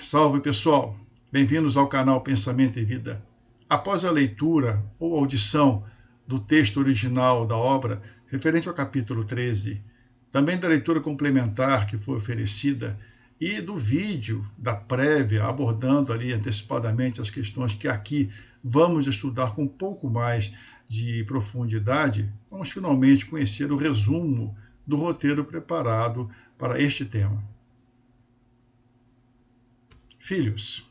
Salve pessoal, bem-vindos ao canal Pensamento e Vida. Após a leitura ou audição do texto original da obra, referente ao capítulo 13, também da leitura complementar que foi oferecida e do vídeo da prévia abordando ali antecipadamente as questões que aqui vamos estudar com um pouco mais de profundidade, vamos finalmente conhecer o resumo do roteiro preparado para este tema. Filhos,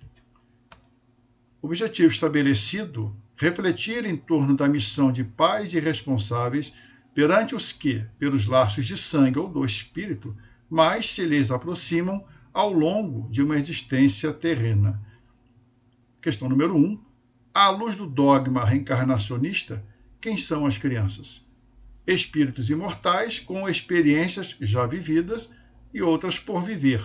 objetivo estabelecido: refletir em torno da missão de pais e responsáveis perante os que, pelos laços de sangue ou do espírito, mais se lhes aproximam ao longo de uma existência terrena. Questão número 1. À luz do dogma reencarnacionista, quem são as crianças? Espíritos imortais com experiências já vividas e outras por viver,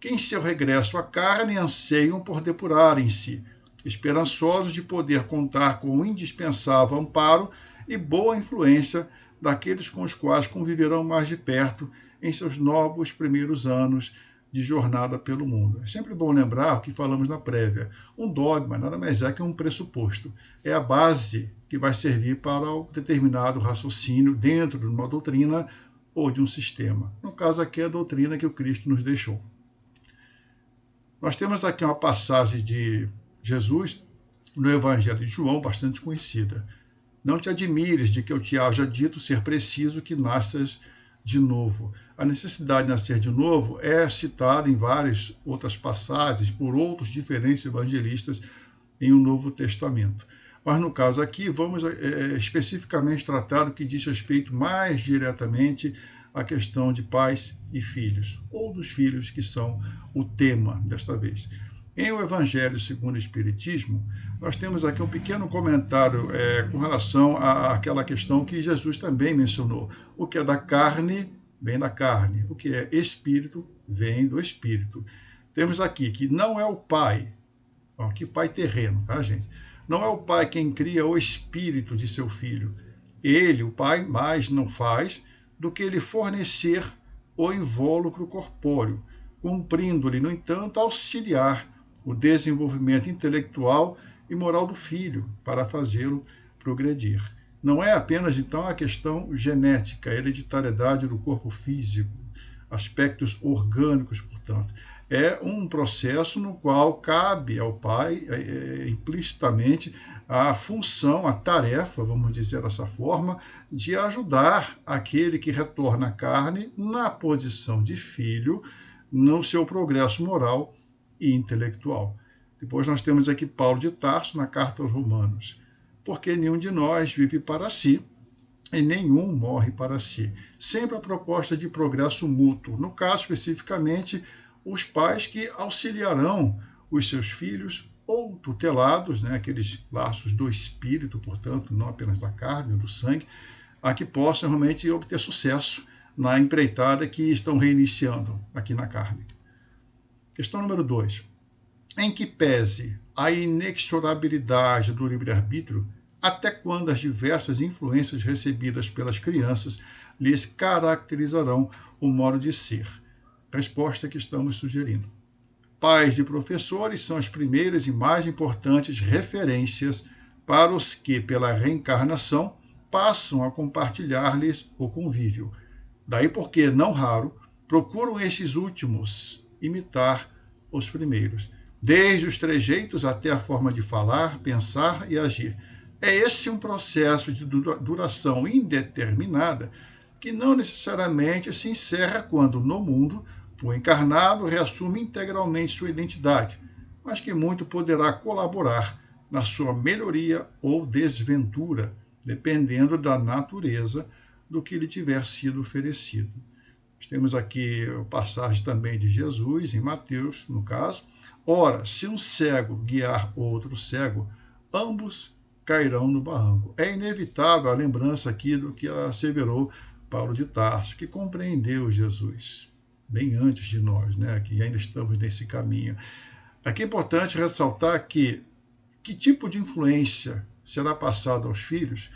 que em seu regresso à carne anseiam por depurarem-se, esperançosos de poder contar com o indispensável amparo e boa influência daqueles com os quais conviverão mais de perto em seus novos primeiros anos de jornada pelo mundo. É sempre bom lembrar o que falamos na prévia. Um dogma nada mais é que um pressuposto. É a base que vai servir para um determinado raciocínio dentro de uma doutrina ou de um sistema. No caso aqui é a doutrina que o Cristo nos deixou. Nós temos aqui uma passagem de Jesus no Evangelho de João, bastante conhecida. Não te admires de que eu te haja dito ser preciso que nasças de novo. A necessidade de nascer de novo é citada em várias outras passagens por outros diferentes evangelistas em um Novo Testamento. Mas no caso aqui, vamos especificamente tratar o que diz respeito mais diretamente à questão de pais e filhos, ou dos filhos que são o tema desta vez. Em o Evangelho segundo o Espiritismo, nós temos aqui um pequeno comentário com relação àquela questão que Jesus também mencionou. O que é da carne, vem da carne. O que é espírito, vem do espírito. Temos aqui que não é o pai, que pai terreno, tá, gente? Não é o pai quem cria o espírito de seu filho. Ele, o pai, mais não faz do que ele fornecer o invólucro corpóreo, cumprindo-lhe, no entanto, auxiliar o desenvolvimento intelectual e moral do filho para fazê-lo progredir. Não é apenas, então, a questão genética, a hereditariedade do corpo físico, aspectos orgânicos, portanto. É um processo no qual cabe ao pai, implicitamente, a função, a tarefa, vamos dizer dessa forma, de ajudar aquele que retorna à carne na posição de filho, no seu progresso moral e intelectual. Depois nós temos aqui Paulo de Tarso, na carta aos Romanos. Porque nenhum de nós vive para si, e nenhum morre para si. Sempre a proposta de progresso mútuo. No caso, especificamente, os pais que auxiliarão os seus filhos ou tutelados, aqueles laços do espírito, portanto, não apenas da carne ou do sangue, a que possam realmente obter sucesso na empreitada que estão reiniciando aqui na carne. Questão número 2. Em que pese a inexorabilidade do livre-arbítrio, até quando as diversas influências recebidas pelas crianças lhes caracterizarão o modo de ser? Resposta que estamos sugerindo. Pais e professores são as primeiras e mais importantes referências para os que, pela reencarnação, passam a compartilhar-lhes o convívio. Daí porque, não raro, procuram esses últimos imitar os primeiros, desde os trejeitos até a forma de falar, pensar e agir. É esse um processo de duração indeterminada que não necessariamente se encerra quando, no mundo, o encarnado reassume integralmente sua identidade, mas que muito poderá colaborar na sua melhoria ou desventura, dependendo da natureza do que lhe tiver sido oferecido. Nós temos aqui a passagem também de Jesus, em Mateus, no caso. Ora, se um cego guiar outro cego, ambos cairão no barranco. É inevitável a lembrança aqui do que asseverou Paulo de Tarso, que compreendeu Jesus, bem antes de nós, que ainda estamos nesse caminho. Aqui é importante ressaltar que tipo de influência será passada aos filhos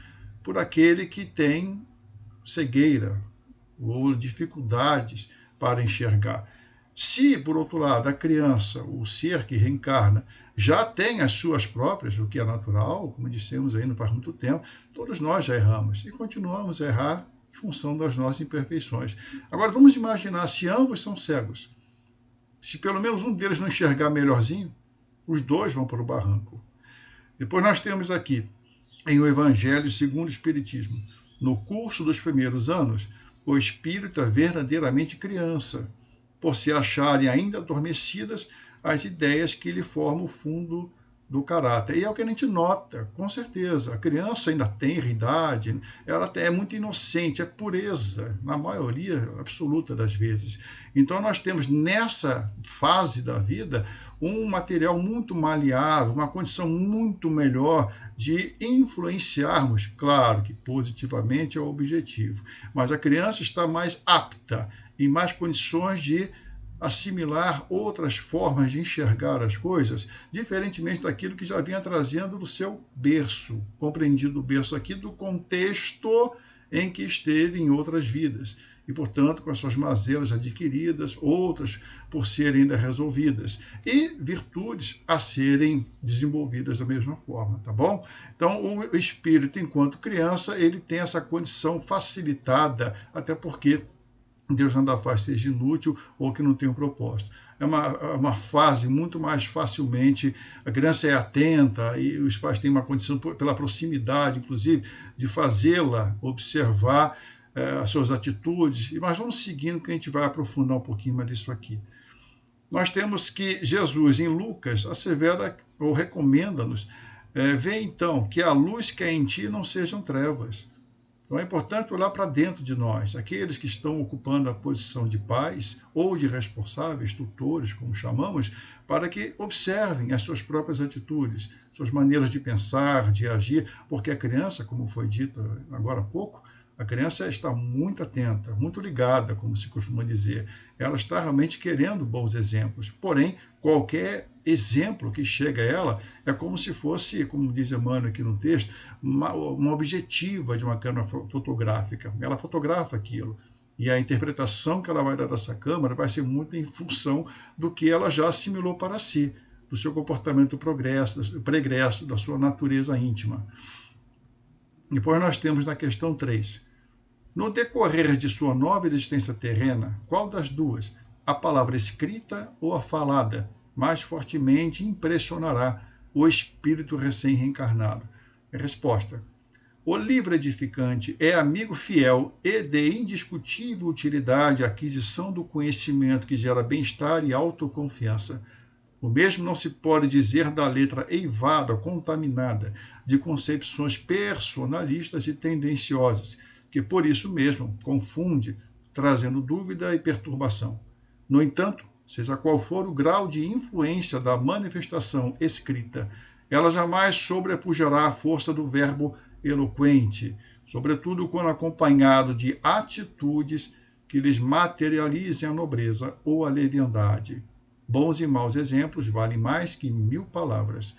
por aquele que tem cegueira ou dificuldades para enxergar. Se, por outro lado, a criança, o ser que reencarna, já tem as suas próprias, o que é natural, como dissemos aí não faz muito tempo, todos nós já erramos e continuamos a errar em função das nossas imperfeições. Agora, vamos imaginar se ambos são cegos. Se pelo menos um deles não enxergar melhorzinho, os dois vão para o barranco. Depois nós temos aqui, em O Evangelho segundo o Espiritismo, no curso dos primeiros anos, o espírito é verdadeiramente criança, por se acharem ainda adormecidas as ideias que lhe formam o fundo do caráter. E é o que a gente nota, com certeza. A criança ainda tem idade, ela é muito inocente, é pureza, na maioria absoluta das vezes. Então nós temos nessa fase da vida um material muito maleável, uma condição muito melhor de influenciarmos, claro que positivamente é o objetivo, mas a criança está mais apta e mais condições de assimilar outras formas de enxergar as coisas, diferentemente daquilo que já vinha trazendo do seu berço, compreendido o berço aqui do contexto em que esteve em outras vidas, e, portanto, com as suas mazelas adquiridas, outras por serem ainda resolvidas, e virtudes a serem desenvolvidas da mesma forma, tá bom? Então, o espírito, enquanto criança, ele tem essa condição facilitada, até porque Deus nada faz seja inútil ou que não tenha um propósito. É uma fase muito mais facilmente, a criança é atenta e os pais têm uma condição, pela proximidade, inclusive, de fazê-la observar as suas atitudes. Mas vamos seguindo que a gente vai aprofundar um pouquinho mais disso aqui. Nós temos que Jesus, em Lucas, assevera ou recomenda-nos, vê então que a luz que é em ti não sejam trevas. Então é importante olhar para dentro de nós, aqueles que estão ocupando a posição de pais ou de responsáveis, tutores, como chamamos, para que observem as suas próprias atitudes, suas maneiras de pensar, de agir, porque a criança, como foi dito agora há pouco, a criança está muito atenta, muito ligada, como se costuma dizer. Ela está realmente querendo bons exemplos. Porém, qualquer exemplo que chega a ela é como se fosse, como diz Emmanuel aqui no texto, uma objetiva de uma câmera fotográfica. Ela fotografa aquilo. E a interpretação que ela vai dar dessa câmera vai ser muito em função do que ela já assimilou para si, do seu comportamento pregresso, da sua natureza íntima. Depois nós temos na questão 3. No decorrer de sua nova existência terrena, qual das duas, a palavra escrita ou a falada, mais fortemente impressionará o espírito recém-reencarnado? Resposta. O livro edificante é amigo fiel e de indiscutível utilidade à aquisição do conhecimento que gera bem-estar e autoconfiança. O mesmo não se pode dizer da letra eivada, contaminada, de concepções personalistas e tendenciosas, que por isso mesmo confunde, trazendo dúvida e perturbação. No entanto, seja qual for o grau de influência da manifestação escrita, ela jamais sobrepujará a força do verbo eloquente, sobretudo quando acompanhado de atitudes que lhes materializem a nobreza ou a leviandade. Bons e maus exemplos valem mais que 1000 palavras.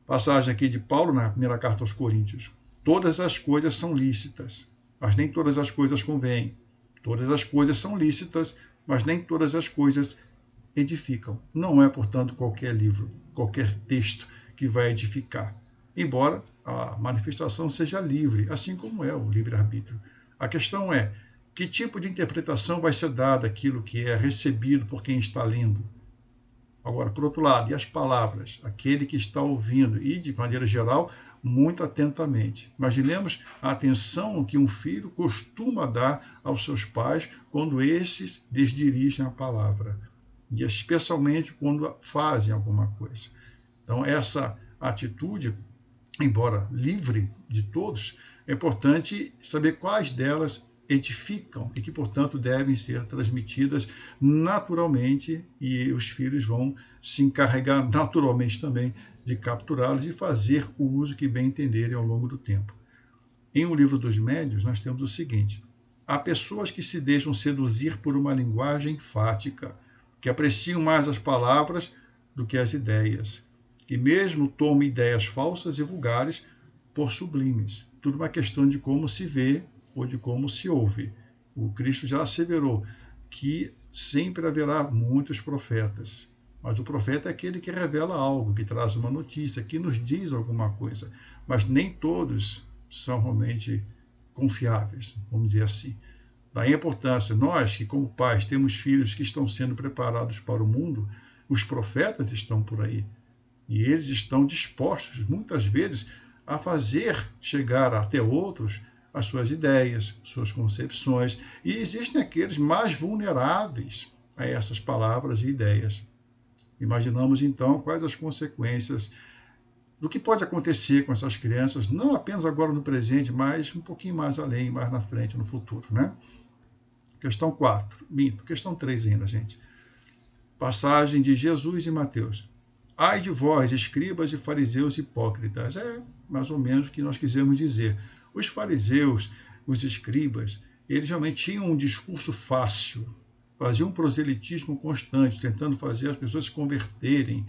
Passagem aqui de Paulo na primeira carta aos Coríntios. Todas as coisas são lícitas, mas nem todas as coisas convêm. Todas as coisas são lícitas, mas nem todas as coisas edificam. Não é, portanto, qualquer livro, qualquer texto que vai edificar. Embora a manifestação seja livre, assim como é o livre-arbítrio. A questão é, que tipo de interpretação vai ser dada àquilo que é recebido por quem está lendo? Agora, por outro lado, e as palavras? Aquele que está ouvindo, e de maneira geral, muito atentamente. Imaginemos a atenção que um filho costuma dar aos seus pais quando esses lhes dirigem a palavra, e especialmente quando fazem alguma coisa. Então, essa atitude, embora livre de todos, é importante saber quais delas edificam e que, portanto, devem ser transmitidas naturalmente, e os filhos vão se encarregar naturalmente também de capturá-los e fazer o uso que bem entenderem ao longo do tempo. Em O Livro dos Médiuns, nós temos o seguinte: há pessoas que se deixam seduzir por uma linguagem enfática, que apreciam mais as palavras do que as ideias, que mesmo tomam ideias falsas e vulgares por sublimes. Tudo uma questão de como se vê ou de como se ouve. O Cristo já asseverou que sempre haverá muitos profetas. Mas o profeta é aquele que revela algo, que traz uma notícia, que nos diz alguma coisa. Mas nem todos são realmente confiáveis, vamos dizer assim. Daí a importância, nós que como pais temos filhos que estão sendo preparados para o mundo, os profetas estão por aí. E eles estão dispostos, muitas vezes, a fazer chegar até outros as suas ideias, suas concepções. E existem aqueles mais vulneráveis a essas palavras e ideias. Imaginamos, então, quais as consequências do que pode acontecer com essas crianças, não apenas agora no presente, mas um pouquinho mais além, mais na frente, no futuro, né? Questão 4. Questão 3 ainda, gente. Passagem de Jesus e Mateus. Ai de vós, escribas e fariseus hipócritas. É mais ou menos o que nós quisemos dizer. Os fariseus, os escribas, eles realmente tinham um discurso fácil, faziam um proselitismo constante, tentando fazer as pessoas se converterem,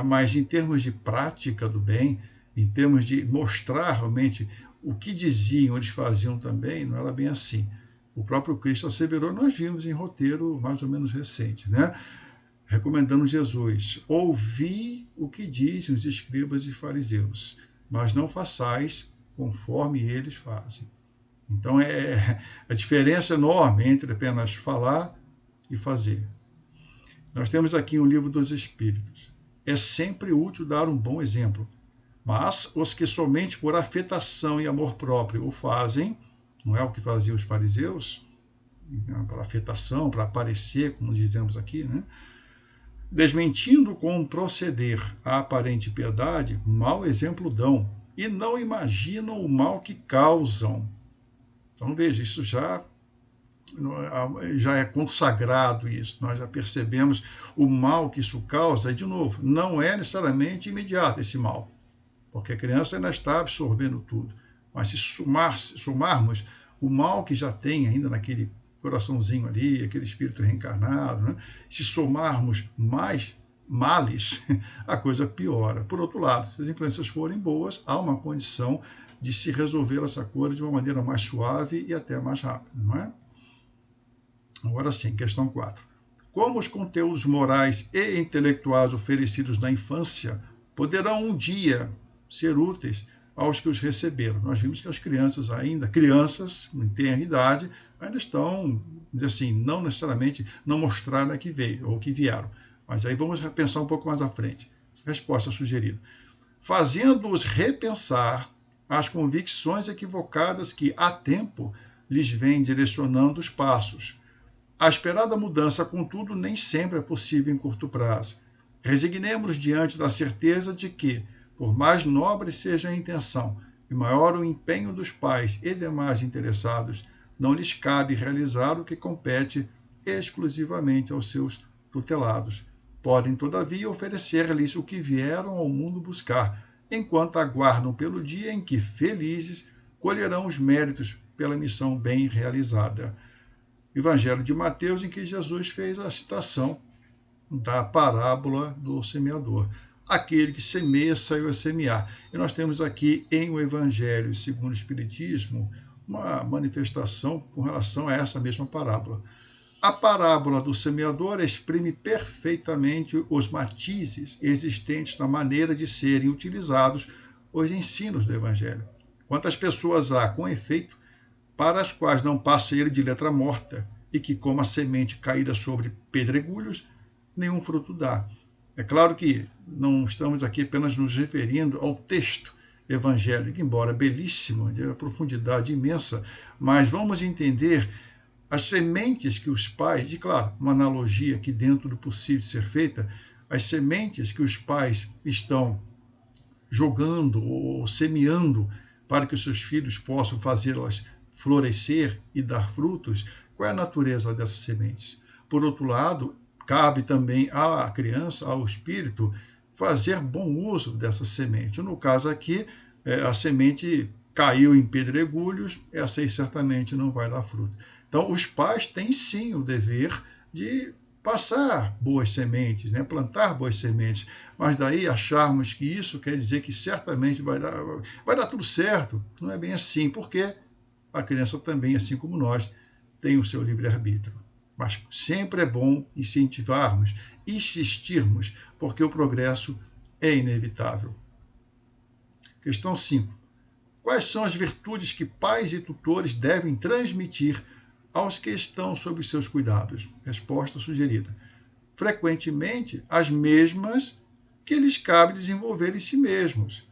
mas em termos de prática do bem, em termos de mostrar realmente o que diziam, eles faziam também, não era bem assim. O próprio Cristo asseverou, nós vimos em roteiro mais ou menos recente, né? Recomendando Jesus, ouvi o que dizem os escribas e fariseus, mas não façais conforme eles fazem. Então a diferença enorme entre apenas falar e fazer. Nós temos aqui o livro dos Espíritos. É sempre útil dar um bom exemplo, mas os que somente por afetação e amor próprio o fazem, não é o que faziam os fariseus, para afetação, para aparecer, como dizemos aqui, né? Desmentindo com um proceder a aparente piedade, mau exemplo dão, e não imaginam o mal que causam. Então veja, isso já é consagrado isso, nós já percebemos o mal que isso causa, e de novo, não é necessariamente imediato esse mal, porque a criança ainda está absorvendo tudo, mas se somarmos o mal que já tem ainda naquele coraçãozinho ali, aquele espírito reencarnado, né? Se somarmos mais males, a coisa piora. Por outro lado, se as influências forem boas, há uma condição de se resolver essa coisa de uma maneira mais suave e até mais rápida, não é? Agora sim, questão 4. Como os conteúdos morais e intelectuais oferecidos na infância poderão um dia ser úteis aos que os receberam? Nós vimos que as crianças ainda, crianças em tenra idade, ainda estão, assim, não necessariamente não mostraram que veio ou que vieram. Mas aí vamos pensar um pouco mais à frente. Resposta sugerida. Fazendo-os repensar as convicções equivocadas que, há tempo, lhes vêm direcionando os passos. A esperada mudança, contudo, nem sempre é possível em curto prazo. Resignemos-nos diante da certeza de que, por mais nobre seja a intenção e maior o empenho dos pais e demais interessados, não lhes cabe realizar o que compete exclusivamente aos seus tutelados. Podem, todavia, oferecer-lhes o que vieram ao mundo buscar, enquanto aguardam pelo dia em que, felizes, colherão os méritos pela missão bem realizada. Evangelho de Mateus, em que Jesus fez a citação da parábola do semeador. Aquele que semeia saiu a semear. E nós temos aqui em o Evangelho segundo o Espiritismo uma manifestação com relação a essa mesma parábola. A parábola do semeador exprime perfeitamente os matizes existentes na maneira de serem utilizados os ensinos do Evangelho. Quantas pessoas há, com efeito, para as quais não passa ele de letra morta, e que, como a semente caída sobre pedregulhos, nenhum fruto dá. É claro que não estamos aqui apenas nos referindo ao texto evangélico, embora belíssimo, de profundidade imensa, mas vamos entender as sementes que os pais, e claro, uma analogia aqui dentro do possível de ser feita, as sementes que os pais estão jogando ou semeando para que os seus filhos possam fazê-las florescer e dar frutos, qual é a natureza dessas sementes? Por outro lado, cabe também à criança, ao espírito, fazer bom uso dessa semente. No caso aqui, a semente caiu em pedregulhos, essa aí certamente não vai dar fruto. Então, os pais têm sim o dever de passar boas sementes, né? Plantar boas sementes, mas daí acharmos que isso quer dizer que certamente vai dar tudo certo. Não é bem assim, porque a criança também, assim como nós, tem o seu livre-arbítrio. Mas sempre é bom incentivarmos, insistirmos, porque o progresso é inevitável. Questão 5. Quais são as virtudes que pais e tutores devem transmitir aos que estão sob seus cuidados? Resposta sugerida. Frequentemente, as mesmas que lhes cabe desenvolver em si mesmos.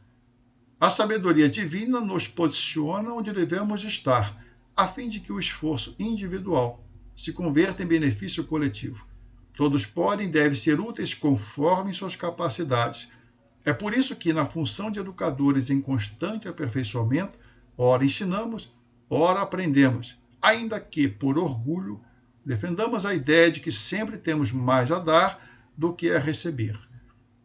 A sabedoria divina nos posiciona onde devemos estar, a fim de que o esforço individual se converta em benefício coletivo. Todos podem e devem ser úteis conforme suas capacidades. É por isso que, na função de educadores em constante aperfeiçoamento, ora ensinamos, ora aprendemos, ainda que, por orgulho, defendamos a ideia de que sempre temos mais a dar do que a receber.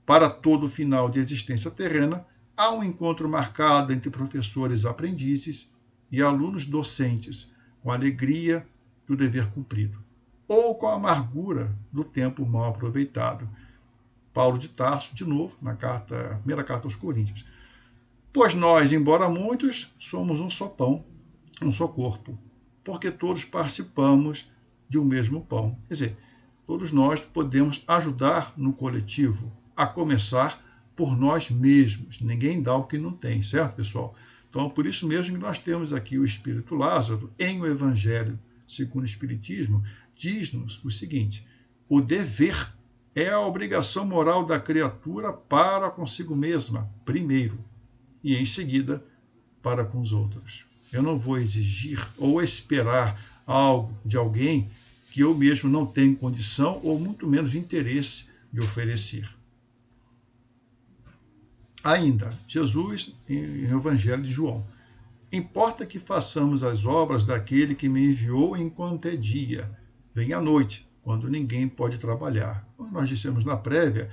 Para todo final de existência terrena, há um encontro marcado entre professores aprendizes e alunos docentes, com a alegria do dever cumprido, ou com a amargura do tempo mal aproveitado. Paulo de Tarso, de novo, na primeira carta aos Coríntios. Pois nós, embora muitos, somos um só pão, um só corpo, porque todos participamos de um mesmo pão. Quer dizer, todos nós podemos ajudar no coletivo, a começar por nós mesmos. Ninguém dá o que não tem, certo, pessoal? Então, por isso mesmo que nós temos aqui o Espírito Lázaro, em o Evangelho segundo o Espiritismo, diz-nos o seguinte: o dever é a obrigação moral da criatura para consigo mesma, primeiro, e em seguida para com os outros. Eu não vou exigir ou esperar algo de alguém que eu mesmo não tenho condição ou muito menos interesse de oferecer. Ainda, Jesus, em Evangelho de João: importa que façamos as obras daquele que me enviou enquanto é dia. Vem à noite, quando ninguém pode trabalhar. Como nós dissemos na prévia,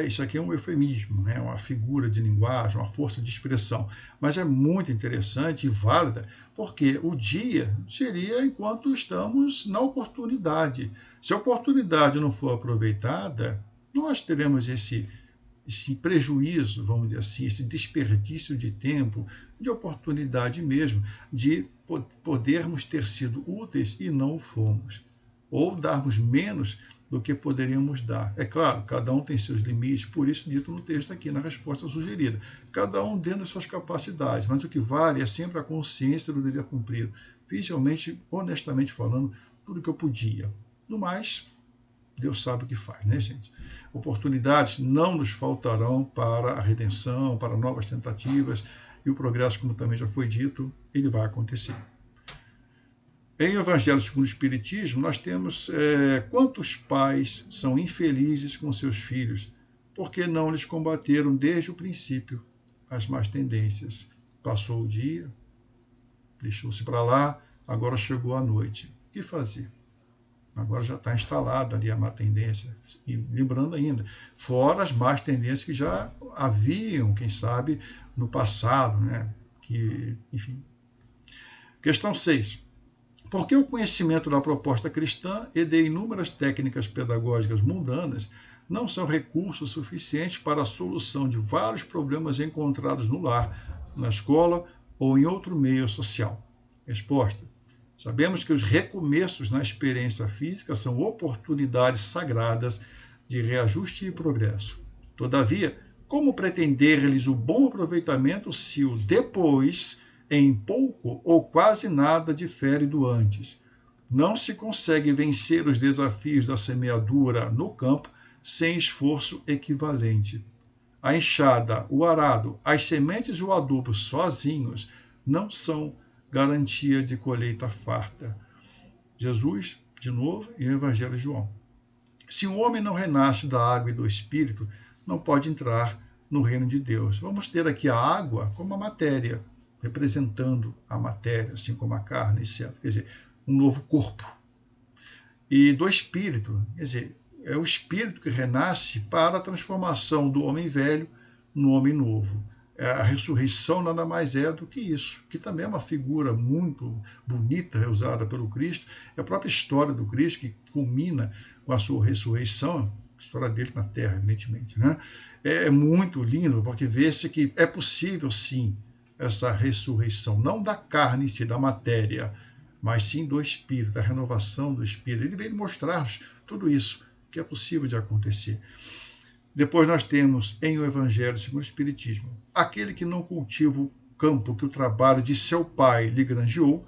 isso aqui é um eufemismo, né? Uma figura de linguagem, uma força de expressão. Mas é muito interessante e válida, porque o dia seria enquanto estamos na oportunidade. Se a oportunidade não for aproveitada, nós teremos esse prejuízo, vamos dizer assim, esse desperdício de tempo, de oportunidade mesmo, de podermos ter sido úteis e não o fomos, ou darmos menos do que poderíamos dar. É claro, cada um tem seus limites, por isso dito no texto aqui, na resposta sugerida. Cada um dentro das suas capacidades, mas o que vale é sempre a consciência do dever cumprido. Fiz realmente, honestamente falando, tudo o que eu podia. No mais, Deus sabe o que faz, né, gente? Oportunidades não nos faltarão para a redenção, para novas tentativas, e o progresso, como também já foi dito, ele vai acontecer. Em Evangelho segundo o Espiritismo, nós temos quantos pais são infelizes com seus filhos, porque não lhes combateram desde o princípio as más tendências. Passou o dia, deixou-se para lá, agora chegou a noite. O que fazer? Agora já está instalada ali a má tendência. E lembrando ainda, fora as más tendências que já haviam, quem sabe, no passado, né? Que, enfim. Questão 6. Por que o conhecimento da proposta cristã e de inúmeras técnicas pedagógicas mundanas não são recursos suficientes para a solução de vários problemas encontrados no lar, na escola ou em outro meio social? Resposta: sabemos que os recomeços na experiência física são oportunidades sagradas de reajuste e progresso. Todavia, como pretender-lhes o bom aproveitamento se o depois, em pouco ou quase nada, difere do antes? Não se consegue vencer os desafios da semeadura no campo sem esforço equivalente. A enxada, o arado, as sementes e o adubo sozinhos não são garantia de colheita farta. Jesus, de novo, em o Evangelho de João: se o homem não renasce da água e do Espírito, não pode entrar no reino de Deus. Vamos ter aqui a água como a matéria, representando a matéria, assim como a carne, etc. Quer dizer, um novo corpo. E do Espírito, quer dizer, é o Espírito que renasce para a transformação do homem velho no homem novo. A ressurreição nada mais é do que isso, que também é uma figura muito bonita usada pelo Cristo. É a própria história do Cristo que culmina com a sua ressurreição, a história dele na Terra, evidentemente, né? É muito lindo, porque vê-se que é possível, sim, essa ressurreição, não da carne em si, da matéria, mas sim do Espírito, da renovação do Espírito. Ele veio mostrar-nos tudo isso que é possível de acontecer. Depois nós temos em o Evangelho segundo o Espiritismo, aquele que não cultiva o campo que o trabalho de seu pai lhe granjeou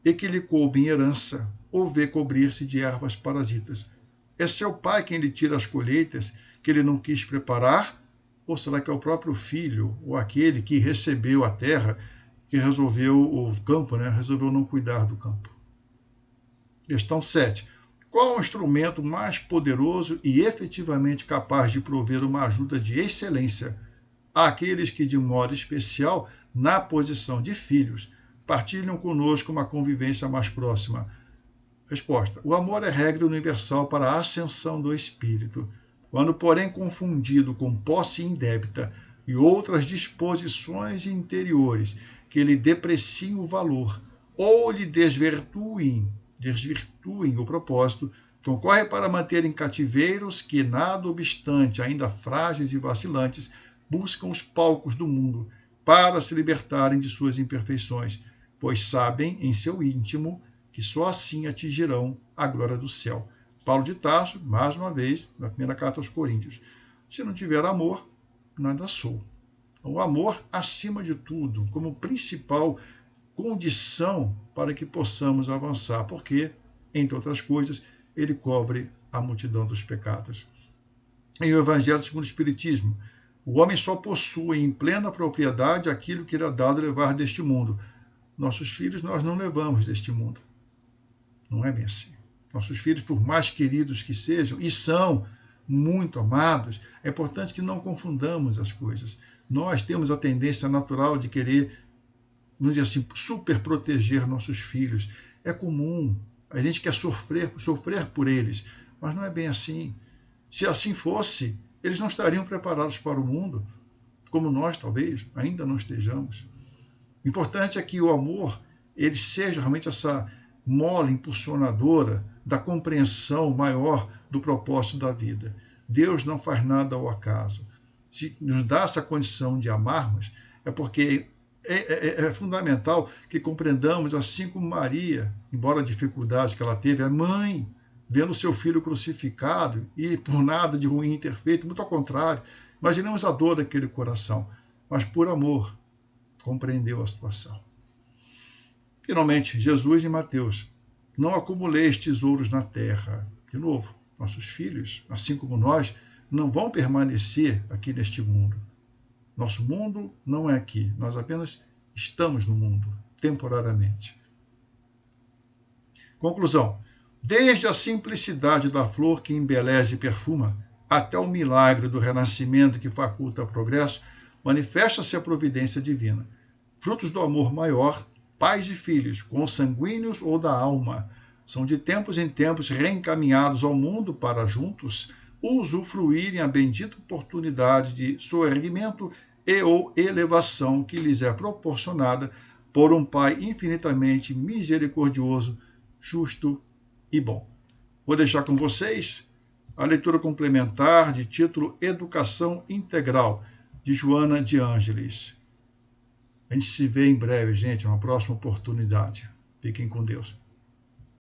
e que lhe coube em herança, ou vê cobrir-se de ervas parasitas. É seu pai quem lhe tira as colheitas que ele não quis preparar? Ou será que é o próprio filho, ou aquele que recebeu a terra, que resolveu, o campo, resolveu não cuidar do campo? Questão 7. Qual o instrumento mais poderoso e efetivamente capaz de prover uma ajuda de excelência àqueles que, de modo especial, na posição de filhos, partilham conosco uma convivência mais próxima? Resposta. O amor é regra universal para a ascensão do espírito. Quando, porém, confundido com posse indébita e outras disposições interiores que lhe depreciem o valor ou lhe desvirtuem o propósito, concorre para manter em cativeiros que, nada obstante, ainda frágeis e vacilantes, buscam os palcos do mundo para se libertarem de suas imperfeições, pois sabem em seu íntimo que só assim atingirão a glória do céu. Paulo de Tarso, mais uma vez, na primeira carta aos Coríntios. Se não tiver amor, nada sou. O amor, acima de tudo, como principal condição para que possamos avançar, porque, entre outras coisas, ele cobre a multidão dos pecados. Em o Evangelho segundo o Espiritismo, o homem só possui em plena propriedade aquilo que lhe é dado levar deste mundo. Nossos filhos nós não levamos deste mundo. Não é bem assim. Nossos filhos, por mais queridos que sejam, e são muito amados, é importante que não confundamos as coisas. Nós temos a tendência natural de querer, vamos dizer assim, super proteger nossos filhos. É comum. A gente quer sofrer por eles, mas não é bem assim. Se assim fosse, eles não estariam preparados para o mundo, como nós talvez ainda não estejamos. O importante é que o amor ele seja realmente essa mola impulsionadora da compreensão maior do propósito da vida. Deus não faz nada ao acaso. Se nos dá essa condição de amarmos, é porque é fundamental que compreendamos, assim como Maria, embora a dificuldade que ela teve, a mãe, vendo seu filho crucificado e por nada de ruim ter feito, muito ao contrário, imaginemos a dor daquele coração, mas por amor compreendeu a situação. Finalmente, Jesus em Mateus: não acumuleis tesouros na terra. De novo, nossos filhos, assim como nós, não vão permanecer aqui neste mundo. Nosso mundo não é aqui, nós apenas estamos no mundo, temporariamente. Conclusão. Desde a simplicidade da flor que embeleza e perfuma, até o milagre do renascimento que faculta progresso, manifesta-se a providência divina. Frutos do amor maior, pais e filhos, consanguíneos ou da alma, são de tempos em tempos reencaminhados ao mundo para juntos usufruírem a bendita oportunidade de soerguimento e ou elevação que lhes é proporcionada por um Pai infinitamente misericordioso, justo e bom. Vou deixar com vocês a leitura complementar de título Educação Integral, de Joana de Ângeles. A gente se vê em breve, gente, numa próxima oportunidade. Fiquem com Deus.